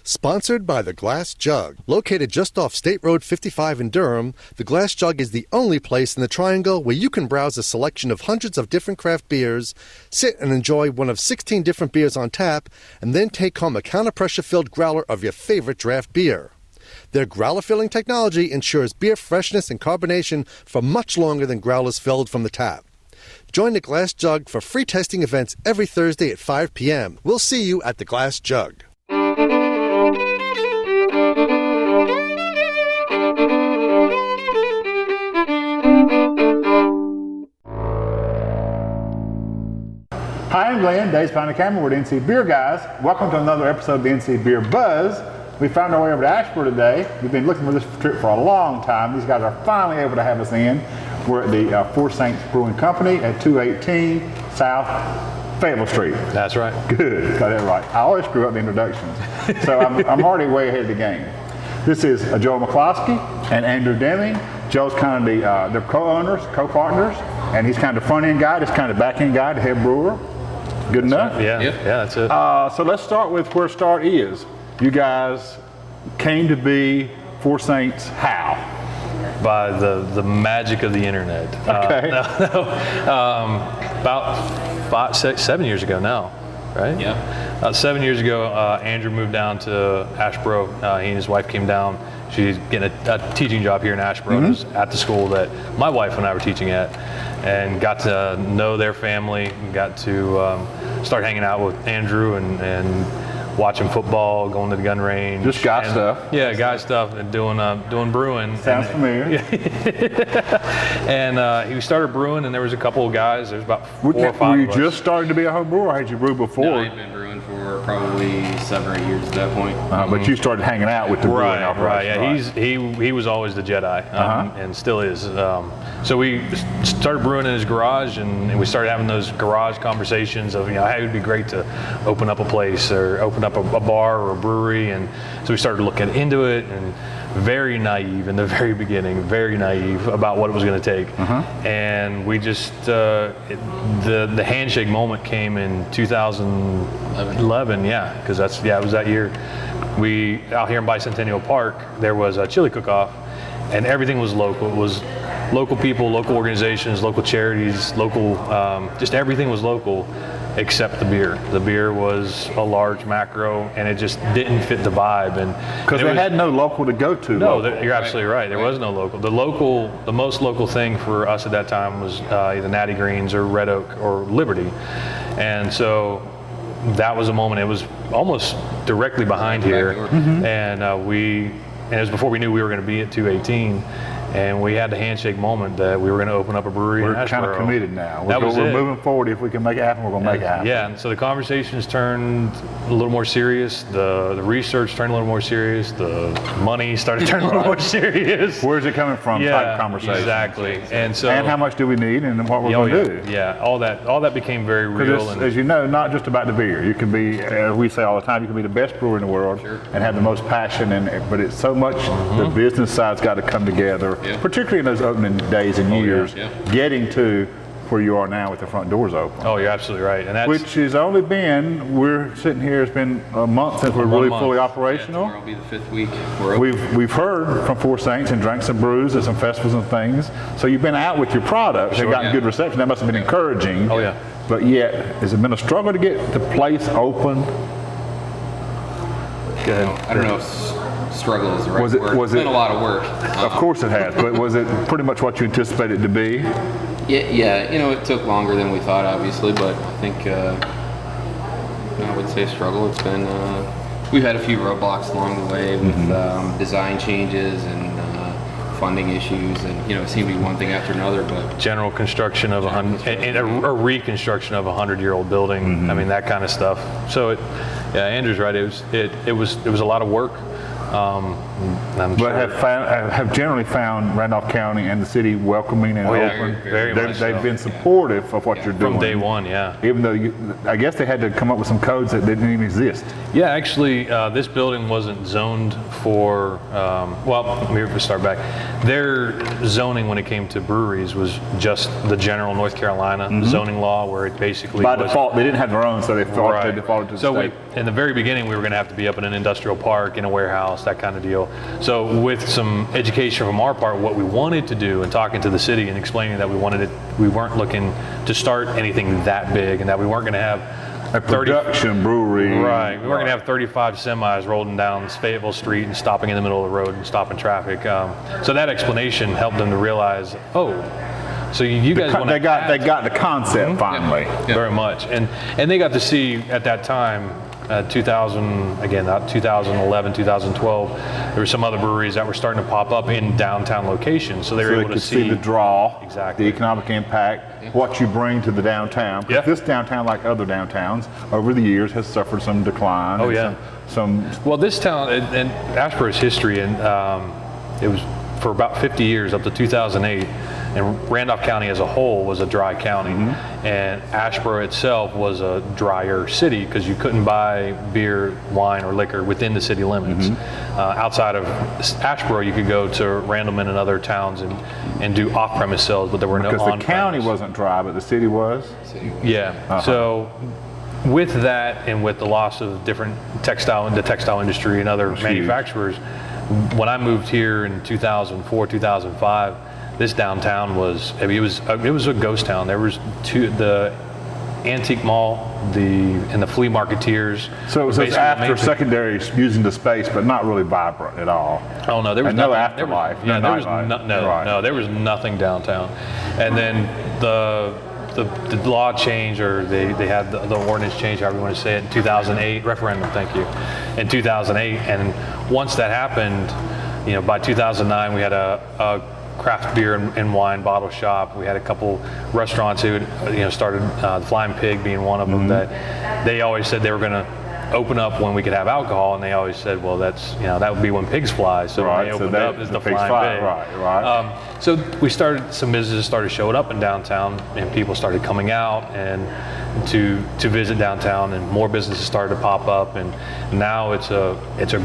Sponsored by the Glass Jug. Located just off State Road 55 in Durham, the Glass Jug is the only place in the Triangle where you can browse a selection of hundreds of different craft beers, sit and enjoy one of 16 different beers on tap, and then take home a counter-pressure-filled growler of your favorite draft beer. Their growler filling technology ensures beer freshness and carbonation for much longer than growlers filled from the tap. Join the Glass Jug for free tasting events every Thursday at 5 p.m. We'll see you at the Glass Jug. Hi, I'm Glenn, Dave's behind the camera. We're the NC Beer Guys. Welcome to another episode of the NC Beer Buzz. We found our way over to Asheboro today. We've been looking for this trip for a long time. These guys are finally able to have us in. We're at the Four Saints Brewing Company at 218 South Fayetteville Street. That's right. Good, got that right. I always screw up the introductions, so I'm already way ahead of the game. This is Joe McClosky and Andrew Deming. Joe's kind of the co-owners, co-partners, and he's kind of the front-end guy, this kind of back-end guy, the head brewer. Good enough? Right. Yeah, that's it. So let's start with where start is. You guys came to be Four Saints how? By the magic of the internet. Okay. About 7 years ago now, right? Yeah. About 7 years ago, Andrew moved down to Asheboro. He and his wife came down. She's getting a teaching job here in Asheboro. It was at the school that my wife and I were teaching at, and got to know their family, and got to start hanging out with Andrew and watching football, going to the gun range. Just guy stuff. Yeah, guy stuff, and doing brewing. Sounds familiar. And he started brewing, and there was a couple of guys. There's about 4 or 5 Were you of us. just starting to be a home brewer, or had you brewed before? No, I'd been brewing for probably 7 or 8 years at that point. But you started hanging out with the brewing operation. Right. Yeah, he was always the Jedi, and still is. So we started brewing in his garage, and we started having those garage conversations of, hey, it would be great to open up a place or open up a bar or a brewery. And so we started looking into it, and very naive in the very beginning, very naive about what it was going to take. And we just, the handshake moment came in 2011, because it was that year. We, out here in Bicentennial Park, there was a chili cook-off, and everything was local. It was local people, local organizations, local charities, local, just everything was local except the beer. The beer was a large macro, and it just didn't fit the vibe. And because they had no local to go to. No, you're absolutely right. There was no local. The most local thing for us at that time was either Natty Greens or Red Oak or Liberty. And so that was a moment. It was almost directly behind here. And it was before we knew we were going to be at 218. And we had the handshake moment that we were going to open up a brewery in Asheboro. We're kind of committed now. We're moving forward. If we can make it happen, we're going to make it happen. Yeah, and so the conversations turned a little more serious. The research turned a little more serious. The money started turning a little more serious. Where's it coming from? Type conversation. Exactly. And how much do we need, and what we're going to do? Yeah, all that became very real. As you know, not just about the beer. You can be, as we say all the time, you can be the best brewer in the world and have the most passion. But it's so much the business side's got to come together. Particularly in those opening days and years, getting to where you are now with the front doors open. Oh, you're absolutely right. And which has only been, we're sitting here, it's been a month since we're really fully operational. Tomorrow will be the 5th week. We've heard from Four Saints and drank some brews at some festivals and things. So you've been out with your products and gotten good reception. That must have been encouraging. Oh yeah. But yet, has it been a struggle to get the place open? I don't know if struggle is the right word. It's been a lot of work. Of course it has, but was it pretty much what you anticipated it to be? Yeah, it took longer than we thought, obviously, but I think I would say struggle. It's been, we've had a few roadblocks along the way with design changes and funding issues, and it seemed to be one thing after another. But general construction of a reconstruction of 100-year-old building. I mean, that kind of stuff. So Andrew's right. It was a lot of work. Have generally found Randolph County and the city welcoming and open. They've been supportive of what you're doing from day one. Yeah. Even though I guess they had to come up with some codes that didn't even exist. Yeah, actually, this building wasn't zoned for. Let me start back. Their zoning when it came to breweries was just the general North Carolina zoning law, where it basically by default they didn't have their own, so they defaulted to the state. in the very beginning, we were going to have to be up in an industrial park, in a warehouse, that kind of deal. So with some education from our part, what we wanted to do, and talking to the city and explaining that we weren't looking to start anything that big, and that we weren't going to have a production brewery. Right. We weren't going to have 35 semis rolling down Fayetteville Street and stopping in the middle of the road and stopping traffic. So that explanation helped them to realize, so you guys want to. They got the concept finally. Yeah. Very much, and they got to see at that time, 2011, 2012. There were some other breweries that were starting to pop up in downtown locations, so they were able to see the draw, exactly, the economic impact, what you bring to the downtown. Yeah. This downtown, like other downtowns, over the years has suffered some decline. Oh yeah. Well, this town and Asheboro's history, and it was for about 50 years up to 2008. And Randolph County as a whole was a dry county, and Asheboro itself was a drier city because you couldn't buy beer, wine, or liquor within the city limits. Outside of Asheboro, you could go to Randleman and other towns and do off-premise sales, but there were no on-premise. Because the county wasn't dry, but the city was? Yeah. So with that, and with the loss of the textile industry and other manufacturers, when I moved here in 2004, 2005, this downtown was it was a ghost town. There was the antique mall, and the flea marketeers. So it was after secondary using the space, but not really vibrant at all. Oh no, there was no afterlife. There was nothing downtown. And then the law changed, or they had the ordinance change, however you want to say it, in 2008 referendum. Thank you. In 2008, and once that happened, by 2009 we had a craft beer and wine bottle shop. We had a couple restaurants who started, the Flying Pig being one of them, that they always said they were going to open up when we could have alcohol, and they always said, well, that's that would be when pigs fly. So when they opened up is the Flying Pig. Right. So some businesses started showing up in downtown, and people started coming out and to visit downtown, and more businesses started to pop up, and now it's a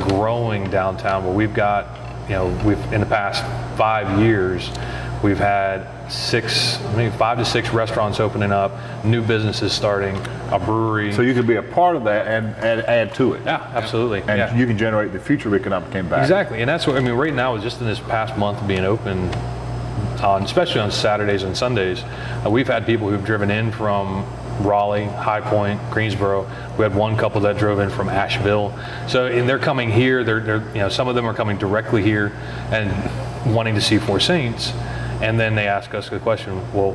growing downtown where we've got, in the past 5 years, we've had 5 to 6 restaurants opening up, new businesses starting, a brewery. So you could be a part of that and add to it. Yeah, absolutely. And you can generate the future economic impact. Exactly, and that's what right now, just in this past month of being open, especially on Saturdays and Sundays, we've had people who've driven in from Raleigh, High Point, Greensboro. We had one couple that drove in from Asheville. So, and they're coming here. They're some of them are coming directly here and wanting to see Four Saints, and then they ask us the question, well,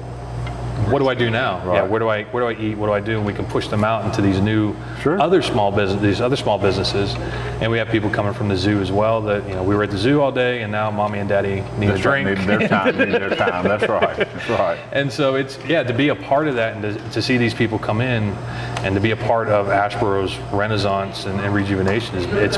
what do I do now? Right. Yeah, where do I eat? What do I do? And we can push them out into these new other small businesses, and we have people coming from the zoo as well. That we were at the zoo all day, and now mommy and daddy need a drink. Need their time. That's right. And so it's to be a part of that, and to see these people come in, and to be a part of Asheboro's renaissance and rejuvenation it's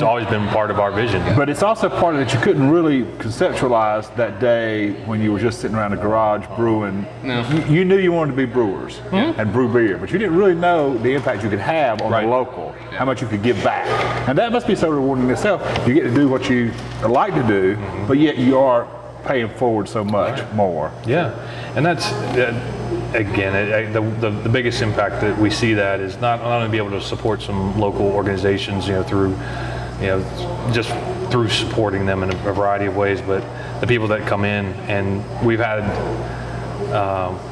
always been part of our vision. But it's also part of that you couldn't really conceptualize that day when you were just sitting around a garage brewing. No. You knew you wanted to be brewers and brew beer, but you didn't really know the impact you could have on the local, how much you could give back. And that must be so rewarding in itself. You get to do what you like to do, but yet you are paying forward so much more. Yeah, and that's, again, the biggest impact that we see that is not only be able to support some local organizations, through, just through supporting them in a variety of ways, but the people that come in, and we've had,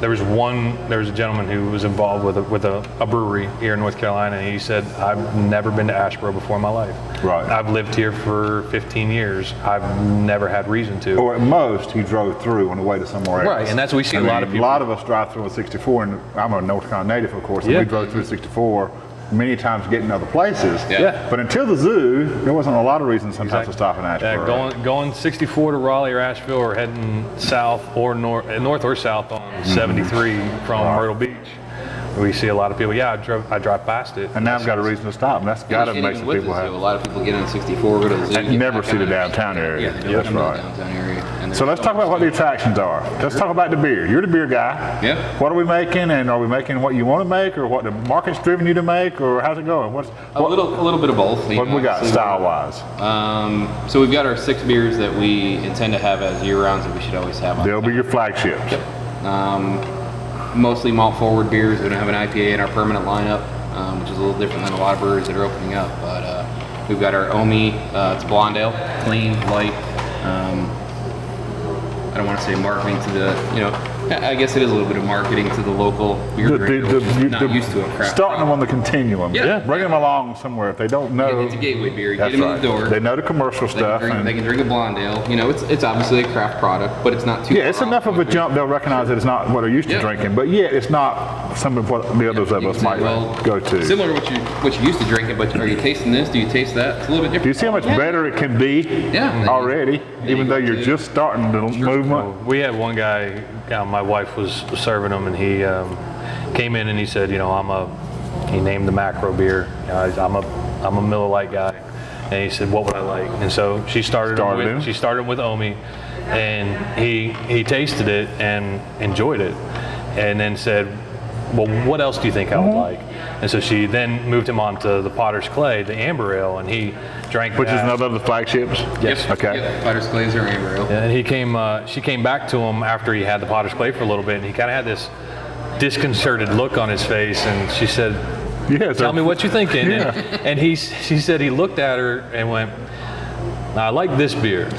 there was a gentleman who was involved with a brewery here in North Carolina, and he said, I've never been to Asheboro before in my life. Right. I've lived here for 15 years. I've never had reason to. Or at most, he drove through on the way to somewhere else. Right, and that's what we see a lot of people. A lot of us drive through on 64, and I'm a North Carolina native, of course, and we drove through 64 many times getting other places. Yeah. But until the zoo, there wasn't a lot of reasons sometimes to stop in Asheboro. Going 64 to Raleigh or Asheville, or heading south or north or south on 73 from Myrtle Beach. We see a lot of people. Yeah, I drive past it. And now I've got a reason to stop, and that's got to make some people happy. A lot of people get on 64, go to the zoo, and never see the downtown area. Yeah, that's right. Downtown area. So let's talk about what the attractions are. Let's talk about the beer. You're the beer guy. Yeah. What are we making, and are we making what you want to make, or what the market's driven you to make, or how's it going? A little bit of both. What we got style-wise? So we've got our 6 beers that we intend to have as year-rounds that we should always have on. They'll be your flagships. Yep. Mostly malt forward beers. We don't have an IPA in our permanent lineup. which is a little different than a lot of breweries that are opening up. But we've got our Omi. It's blonde ale, clean, light. I don't want to say marketing to the, I guess it is a little bit of marketing to the local beer drinkers not used to a craft. Starting them on the continuum. Yeah. Bring them along somewhere if they don't know. It's a gateway beer. That's Get them right. in the door. They know the commercial stuff. They can drink a blonde ale. It's obviously a craft product, but it's not too. Yeah, it's enough of a jump. They'll recognize that it's not what they're used to drinking, but yet it's not some of what the others of us might go to. Similar to what you used to drinking, but are you tasting this? Do you taste that? It's a little bit different. Do you see how much better it can be already, even though you're just starting the movement? We had one guy, my wife was serving him, and he came in and he said, he named the macro beer. I'm a Miller Lite guy, and he said, what would I like? And so she started with Omi, and he tasted it and enjoyed it, and then said, well, what else do you think I would like? And so she then moved him on to the Potter's Clay, the amber ale, and he drank Which that. is another of the flagships? Yes. Okay. Yep. Potter's Clay is our amber ale. And she came back to him after he had the Potter's Clay for a little bit, and he kind of had this disconcerted look on his face, and she said, tell me what you're thinking. Yeah. And she said he looked at her and went, I like this beer,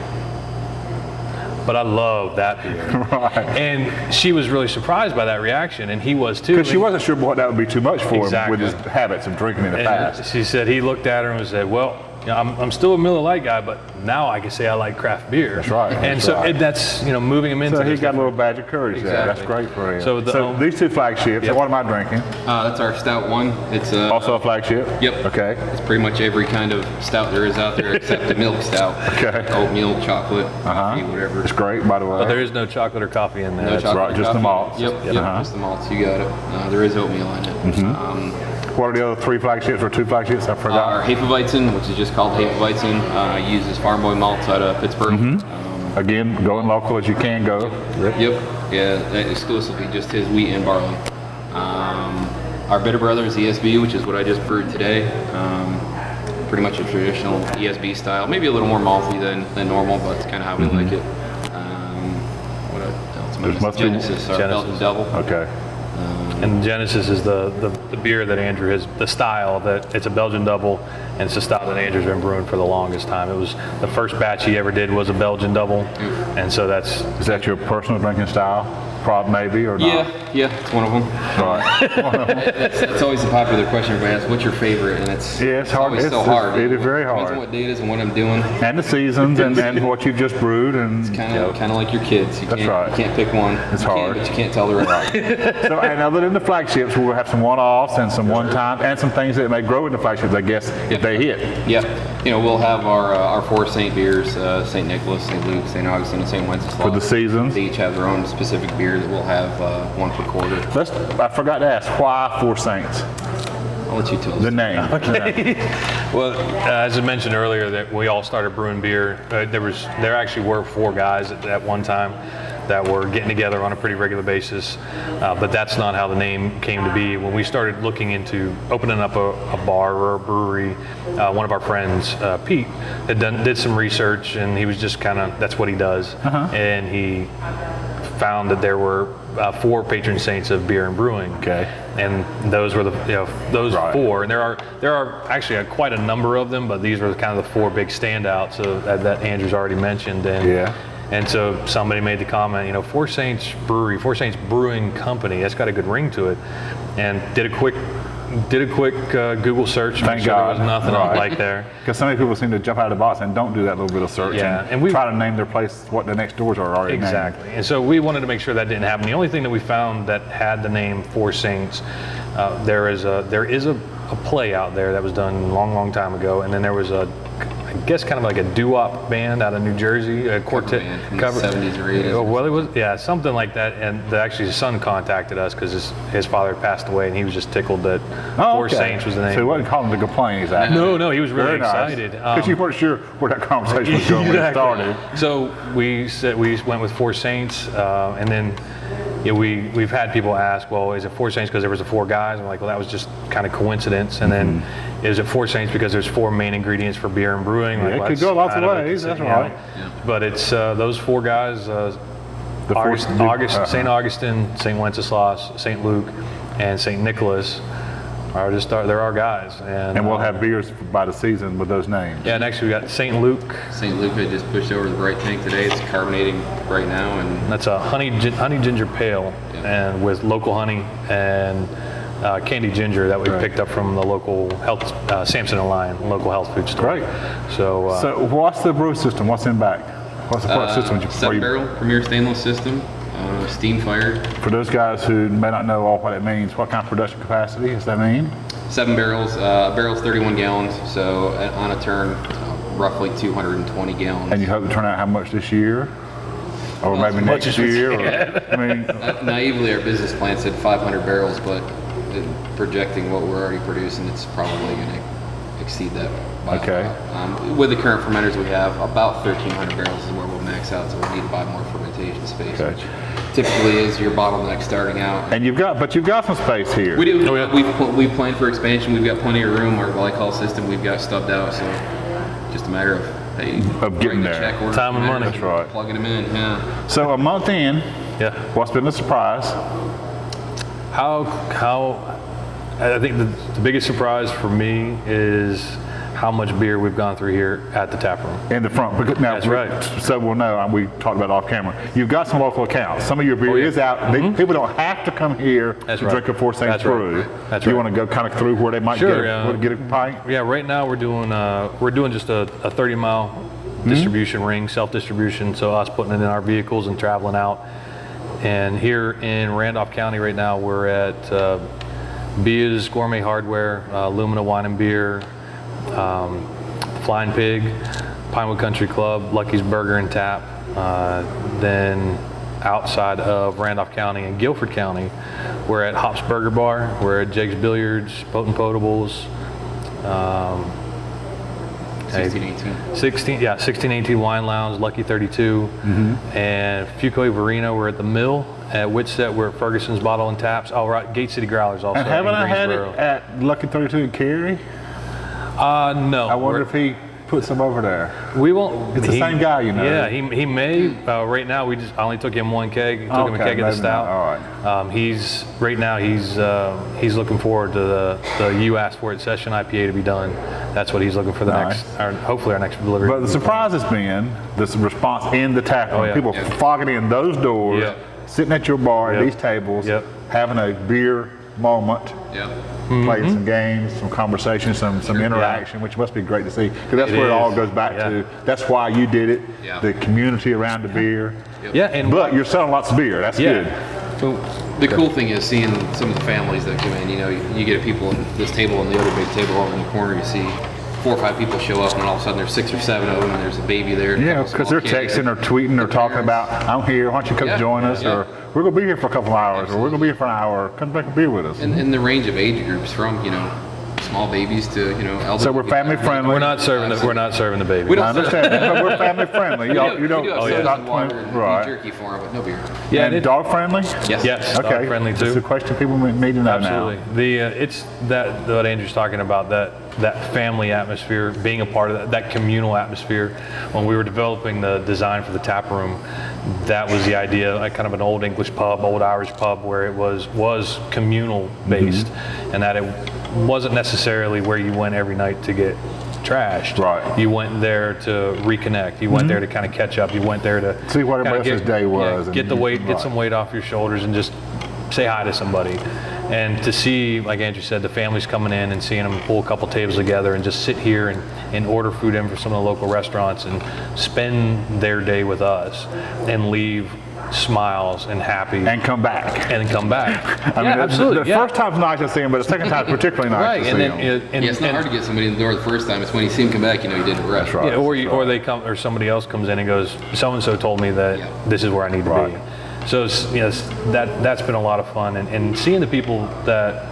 but I love that beer. Right. And she was really surprised by that reaction, and he was too. Because she wasn't sure what that would be too much for him with his Exactly. habits of drinking in the past. She said he looked at her and said, well, I'm still a Miller Lite guy, but now I can say I like craft beer. That's right. And that's moving him into. So he this got a little badge of courage there. That's Exactly. great for him. So these two flagships, what am I drinking? That's our stout one. It's Also a flagship? Yep. Okay. It's pretty much every kind of stout there is out there except the milk stout. Okay. Oatmeal, chocolate, coffee, whatever. It's great, by the way. But there is no chocolate or coffee in there. No That's chocolate right, or just the coffee. malts. Yep, just the malts. You got it. There is oatmeal in it. What are the other three flagships or two flagships? I forgot. Our Hefeweizen, which is just called Hefeweizen, uses farm boy malts out of Pittsburgh. Again, going local as you can go. Yep. Yeah, exclusively just his wheat and barley. Our Bitter Brothers ESB, which is what I just brewed today. Pretty much a traditional ESB style, maybe a little more malty than normal, but it's kind of how we like it. What else? Genesis, our Belgian Devil. Okay. And Genesis is the beer that Andrew has, the style that it's a Belgian double, and it's a style that Andrew's been brewing for the longest time. It was the first batch he ever did was a Belgian double, and so that's. Is that your personal drinking style? Maybe or not? Yeah, it's one of them. Right. It's always a popular question everybody asks, what's your favorite? And it's hard. always so hard. It is very hard. Depends on what day it is and what I'm doing. And the seasons and what you've just brewed and Kind of like your kids. You can't pick one. It's hard. But you can't tell the rest. So, and other than the flagships, we'll have some one-offs and some one-time and some things that may grow in the flagships, I guess, if they hit. Yep. We'll have our four Saint beers, St. Nicholas, St. Luke, St. Augustine, and St. Wenceslaus. For the seasons. They each have their own specific beer that we'll have one per quarter. I forgot to ask, why Four Saints? I'll let you tell us. The name. Okay. Well, as I mentioned earlier, that we all started brewing beer. There actually were four guys at one time that were getting together on a pretty regular basis, but that's not how the name came to be. When we started looking into opening up a bar or a brewery, one of our friends, Pete, did some research, and he was just that's what he does, and he found that there were four patron saints of beer and brewing. Okay. And those were those four, and there are actually quite a number of them, but these were kind of the four big standouts that Andrew's already mentioned. And and so somebody made the comment, Four Saints Brewery, Four Saints Brewing Company, that's got a good ring to it, and did a quick Google search. Thank God. There was nothing like there. Because so many people seem to jump out of the box and don't do that little bit of search and we try to name their place what the next doors are already exactly named. And so we wanted to make sure that didn't happen. The only thing that we found that had the name Four Saints, there is a play out there that was done a long time ago, and then there was I guess kind of like a doo-wop band out of New Jersey, a quartet cover from the 70s or 80s. Well, it was something like that. And actually, his son contacted us because his father had passed away, and he was just tickled that Four Saints was the name. So he wasn't calling to complain, exactly. No, he was really excited because you weren't sure where that conversation was going when it started. So we went with Four Saints, and then. We've had people ask, well, is it Four Saints because there was the four guys? I'm like, well, that was just kind of coincidence. And then, is it Four Saints because there's four main ingredients for beer and brewing? It could go lots of ways. That's right. But it's those four guys: St. Augustine, St. Wenceslaus, St. Luke, and St. Nicholas. They're our guys. And we'll have beers by the season with those names. Yeah, next we got St. Luke. St. Luke had just pushed over the bright tank today. It's carbonating right now, and That's a honey ginger pale, and with local honey and candy ginger that we picked up from the local health Samson and Lion local health food store. Great. So what's the brew system? What's in back? What's the product system? 7-barrel premier stainless system, steam fired. For those guys who may not know all what it means, what kind of production capacity does that mean? 7 barrels. Barrel's 31 gallons, so on a turn, roughly 220 gallons. And you hope to turn out how much this year? Or maybe next year? I mean, naively, our business plan said 500 barrels, but projecting what we're already producing, it's probably going to exceed that by okay. With the current fermenters we have, about 1,300 barrels is where we'll max out, so we'll need to buy more fermentation space. Okay. Which typically is your bottleneck starting out. And you've got some space here. We do. We've planned for expansion. We've got plenty of room. Our glycol system we've got stubbed out, so just a matter of getting there. check order, time and money. That's right. Plugging them in. Yeah. So a month in, what's been the surprise? I think the biggest surprise for me is how much beer we've gone through here at the tap room. In the front. Now, That's right. So we'll know, we talked about off camera, you've got some local accounts. Some of your beer is out. People don't have to come here to drink a Four Saints brew. That's you right. want to go kind of through where they might get a pint? Yeah, right now we're doing just a 30-mile distribution ring, self-distribution, so us putting it in our vehicles and traveling out. And here in Randolph County right now, we're at Bia's Gourmet Hardware, Lumina Wine and Beer, Flying Pig, Pinewood Country Club, Lucky's Burger and Tap. Then outside of Randolph County and Guilford County, we're at Hop's Burger Bar, we're at Jake's Billiards, Potent Potables, 1618 Wine Lounge, Lucky 32, and Fuquay Verino. We're at the Mill. At Whitset, we're at Ferguson's Bottle and Taps. Oh, right, Gate City Growlers also. And haven't in I had it Greensboro. at Lucky 32 in Cary? No. I wonder if he put some over there. We won't. It's the same guy, you know. Yeah, he may. Right now, I only took him one keg. Took him a keg of the stout. All right. He's looking forward to the You Asked For It session IPA to be done. That's what he's looking for hopefully our next delivery. But the surprise has been this response in the tap room. People fogging in those doors, sitting at your bar at these tables, having a beer moment. Playing some games, some conversation, some interaction, which must be great to see. Because that's where it all goes back to. That's why you did it. The community around the beer. But you're selling lots of beer. That's good. The cool thing is seeing some of the families that come in. You know, you get people at this table and the other big table over in the corner. You see 4 or 5 people show up, and all of a sudden there's 6 or 7 of them, and there's a baby there. Yeah, because they're texting or tweeting or talking about, I'm here, why don't you come join us, or we're going to be here for a couple of hours, or we're going to be here for an hour, come drink a beer with us. And the range of age groups from, small babies to, elderly. So we're family friendly. We're not serving the baby. We don't I understand that, but we're family friendly. We You don't have water and beef jerky for them, but no beer. Yeah, and dog friendly? Yes, okay. dog friendly too. That's a question people need to know now. Absolutely. It's what Andrew's talking about, that family atmosphere, being a part of that communal atmosphere. When we were developing the design for the tap room, that was the idea, like kind of an old English pub, old Irish pub, where it was communal based, and that it wasn't necessarily where you went every night to get trashed. Right. You went there to reconnect. You went there to kind of catch up. You went there to see what everybody else's day was. Get the weight, get some weight off your shoulders, and just say hi to somebody. And to see, like Andrew said, the families coming in and seeing them pull a couple tables together and just sit here and order food in for some of the local restaurants and spend their day with us and leave smiles and happy. And come back. And come back. I mean, absolutely. The first time's nice to see him, but the second time's particularly nice to see him. It's not hard to get somebody in the door the first time. It's when you see him come back, you did it right. That's right. Yeah, or they come, or somebody else comes in and goes, so-and-so told me that this is where I need to be. So that's been a lot of fun, and seeing the people that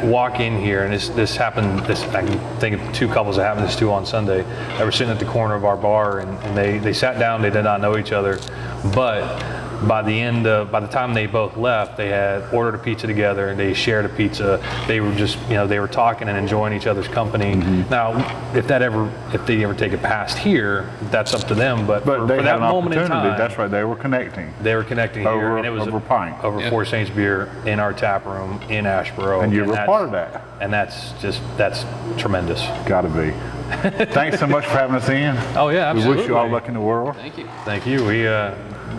walk in here, and this happened. I can think of 2 couples that happened this to on Sunday. They were sitting at the corner of our bar, and they sat down. They did not know each other, but by the time they both left, they had ordered a pizza together and they shared a pizza. They were just, they were talking and enjoying each other's company. Now, if they ever take it past here, that's up to them. But for they had that an moment in opportunity. time, That's right. They were connecting. They were connecting here, and it was over pint. over Four Saints beer in our tap room in Asheboro. And you were part of that. And that's tremendous. Gotta be. Thanks so much for having us in. Oh yeah, absolutely. We wish you all luck in the world. Thank you. Thank you.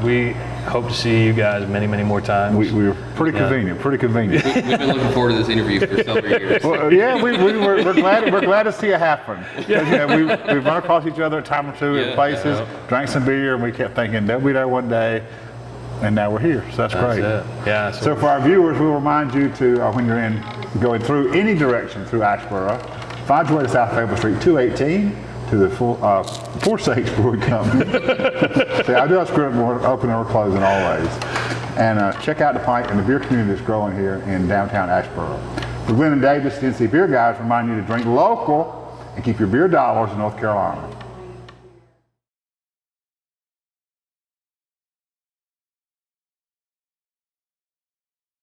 We hope to see you guys many more times. We were pretty convenient. Pretty convenient. We've been looking forward to this interview for several years. Well, yeah, we're glad to see it happen. We've run across each other a time or two at places, drank some beer, and we kept thinking they'll be there one day. And now we're here, so that's great. It. Yeah. So for our viewers, we'll remind you to, when you're going through any direction through Asheboro, find your way to South Fayetteville Street 218 to the Four Saints Brewing Company. See, I do have script more open or closing always. And check out the pint and the beer community that's growing here in downtown Asheboro. For Glenn and Dave, this is NC Beer Guys, remind you to drink local and keep your beer dollars in North Carolina.